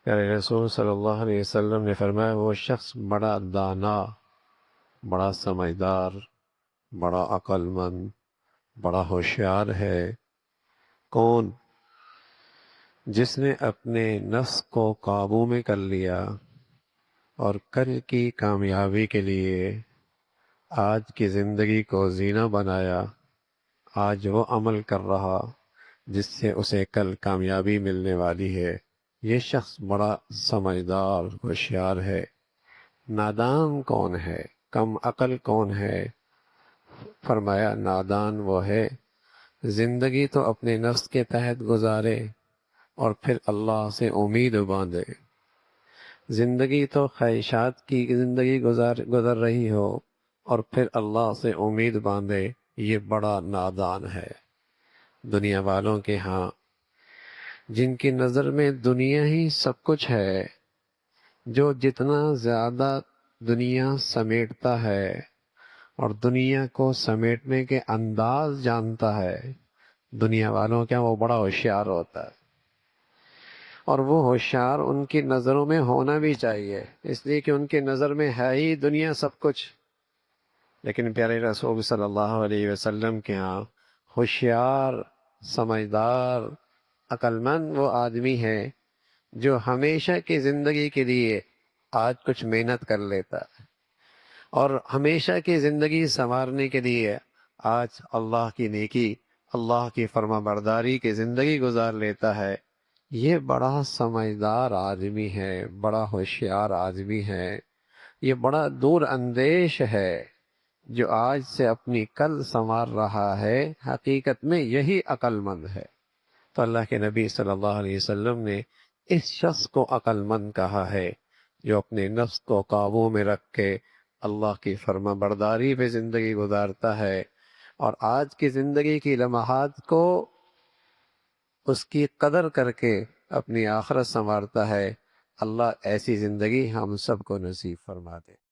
پیارے رسول صلی اللہ علیہ وسلم نے فرمایا وہ شخص بڑا دانا، بڑا سمجھدار، بڑا عقل مند، بڑا ہوشیار ہے کون؟ جس نے اپنے نفس کو قابو میں کر لیا اور کل کی کامیابی کے لیے آج کی زندگی کو زینہ بنایا، آج وہ عمل کر رہا جس سے اسے کل کامیابی ملنے والی ہے، یہ شخص بڑا سمجھدار ہوشیار ہے۔ نادان کون ہے؟ کم عقل کون ہے؟ فرمایا نادان وہ ہے زندگی تو اپنے نفس کے تحت گزارے اور پھر اللہ سے امید باندھے۔ زندگی تو خواہشات کی زندگی گزر رہی ہو اور پھر اللہ سے امید باندھے، یہ بڑا نادان ہے۔ دنیا والوں کے ہاں جن کی نظر میں دنیا ہی سب کچھ ہے، جو جتنا زیادہ دنیا سمیٹتا ہے اور دنیا کو سمیٹنے کے انداز جانتا ہے، دنیا والوں کیا وہ بڑا ہوشیار ہوتا ہے۔ اور وہ ہوشیار ان کی نظروں میں ہونا بھی چاہیے، اس لیے کہ ان کی نظر میں ہے ہی دنیا سب کچھ۔ لیکن پیارے رسول صلی اللہ علیہ وسلم کے ہاں ہوشیار، سمجھدار، عقل مند وہ آدمی ہے جو ہمیشہ کی زندگی کے لیے آج کچھ محنت کر لیتا ہے اور ہمیشہ کی زندگی سنوارنے کے لیے آج اللہ کی نیکی، اللہ کی فرما برداری کی زندگی گزار لیتا ہے۔ یہ بڑا سمجھدار آدمی ہے، بڑا ہوشیار آدمی ہے، یہ بڑا دور اندیش ہے جو آج سے اپنی کل سنوار رہا ہے۔ حقیقت میں یہی عقل مند ہے۔ تو اللہ کے نبی صلی اللہ علیہ وسلم نے اس شخص کو عقل مند کہا ہے جو اپنے نفس کو قابو میں رکھ کے اللہ کی فرما برداری پہ زندگی گزارتا ہے اور آج کی زندگی کی لمحات کو اس کی قدر کر کے اپنی آخرت سنوارتا ہے۔ اللہ ایسی زندگی ہم سب کو نصیب فرما دے۔